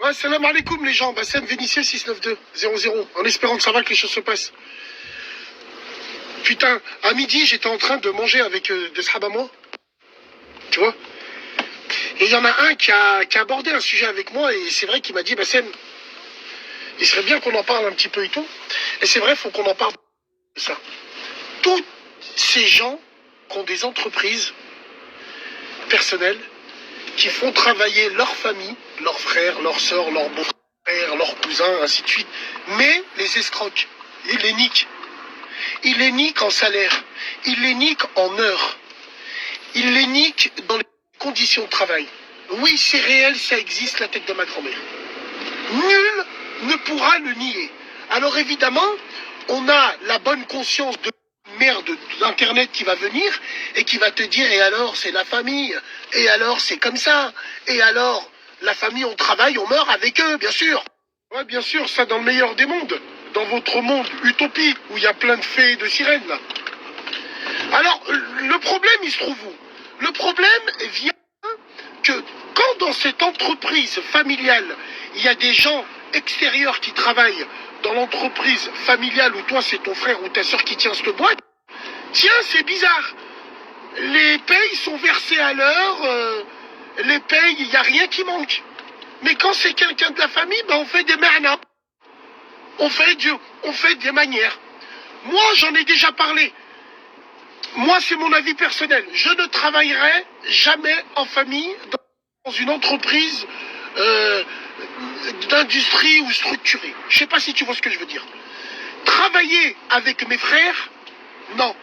Ouais, salam alaikum les gens, Bassem Vénitieux 692 00, en espérant que ça va, que les choses se passent. Putain, à midi, j'étais en train de manger avec des sahabas moi, tu vois. Et il y en a un qui a abordé un sujet avec moi, et c'est vrai qu'il m'a dit, Bassem, il serait bien qu'on en parle un petit peu et tout. Et c'est vrai, il faut qu'on en parle de ça. Tous ces gens qui ont des entreprises personnelles, qui font travailler leur famille, leurs frères, leurs sœurs, leurs beaux-frères, leurs cousins, ainsi de suite, mais les escroquent, ils les niquent. Ils les niquent en salaire, ils les niquent en heures, ils les niquent dans les conditions de travail. Oui, c'est réel, ça existe, la tête de ma grand-mère. Nul ne pourra le nier. Alors évidemment, on a la bonne conscience de merde d'Internet qui va venir et qui va te dire, et alors c'est la famille, et alors c'est comme ça, et alors la famille, on travaille, on meurt avec eux, bien sûr. Ouais, bien sûr, ça dans le meilleur des mondes. Dans votre monde utopie, où il y a plein de fées et de sirènes, là. Alors, le problème, il se trouve où? Le problème vient que quand dans cette entreprise familiale, il y a des gens extérieurs qui travaillent dans l'entreprise familiale où toi, c'est ton frère ou ta soeur qui tient cette boîte, tiens, c'est bizarre. Les payes sont versées à l'heure, les payes, il n'y a rien qui manque. Mais quand c'est quelqu'un de la famille, ben on fait des mernas. On fait des manières. Moi, j'en ai déjà parlé. Moi, c'est mon avis personnel. Je ne travaillerai jamais en famille dans une entreprise d'industrie ou structurée. Je ne sais pas si tu vois ce que je veux dire. Travailler avec mes frères, non.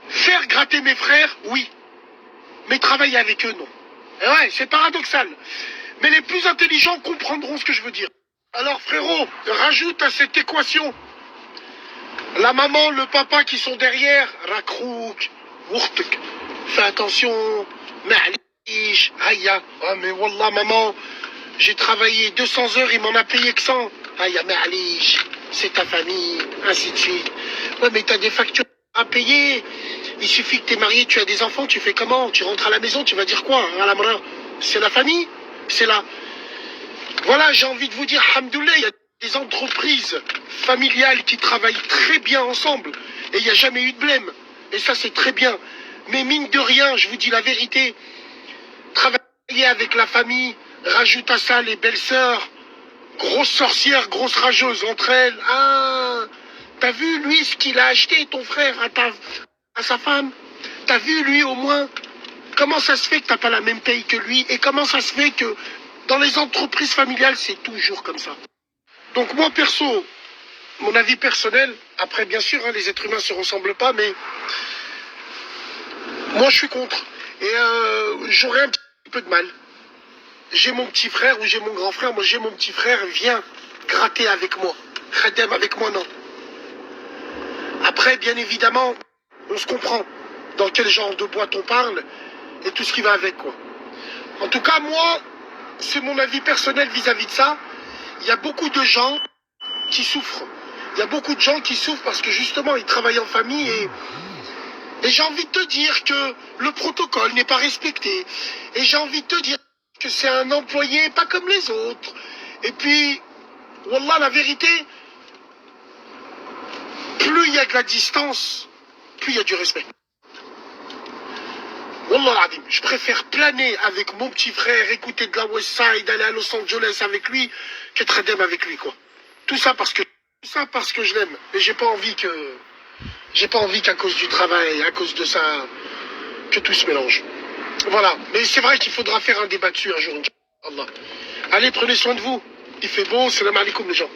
Faire gratter mes frères, oui. Mais travailler avec eux, non. Et ouais, c'est paradoxal. Mais les plus intelligents comprendront ce que je veux dire. Alors frérot, rajoute à cette équation la maman, le papa qui sont derrière. Rakrouk, Wurtek, fais attention, Ma'lish, Aya. Ah mais wallah maman, j'ai travaillé 200 heures, il m'en a payé que 100. Aya Ma'lish, c'est ta famille, ainsi de suite. Ouais mais t'as des factures à payer. Il suffit que t'es marié, tu as des enfants, tu fais comment? Tu rentres à la maison, tu vas dire quoi? C'est la famille? C'est là. Voilà, j'ai envie de vous dire, hamdoulilah, il y a des entreprises familiales qui travaillent très bien ensemble. Et il n'y a jamais eu de blême. Et ça, c'est très bien. Mais mine de rien, je vous dis la vérité, travailler avec la famille, rajoute à ça les belles-sœurs, grosses sorcières, grosses rageuses entre elles. Ah, t'as vu, lui, ce qu'il a acheté, ton frère, à sa femme? T'as vu, lui, au moins? Comment ça se fait que t'as pas la même paye que lui? Et comment ça se fait que dans les entreprises familiales, c'est toujours comme ça? Donc moi, perso, mon avis personnel, après, bien sûr, hein, les êtres humains ne se ressemblent pas, mais moi, je suis contre. Et j'aurais un petit peu de mal. J'ai mon petit frère ou j'ai mon grand frère, moi j'ai mon petit frère, viens gratter avec moi. Khadem avec moi, non. Après, bien évidemment, on se comprend dans quel genre de boîte on parle et tout ce qui va avec, quoi. En tout cas, moi, c'est mon avis personnel vis-à-vis de ça. Il y a beaucoup de gens qui souffrent. Il y a beaucoup de gens qui souffrent parce que justement, ils travaillent en famille et j'ai envie de te dire que le protocole n'est pas respecté. Et j'ai envie de te dire que c'est un employé pas comme les autres. Et puis, wallah, la vérité, plus il y a de la distance, plus il y a du respect. Wallah l'adim, je préfère planer avec mon petit frère, écouter de la West Side, aller à Los Angeles avec lui, que Tradem avec lui, quoi. Tout ça parce que je l'aime. Et j'ai pas envie qu'à cause du travail, à cause de ça, que tout se mélange. Voilà. Mais c'est vrai qu'il faudra faire un débat dessus un jour, Inch'Allah. Allez, prenez soin de vous. Il fait beau, salam alaikum les gens.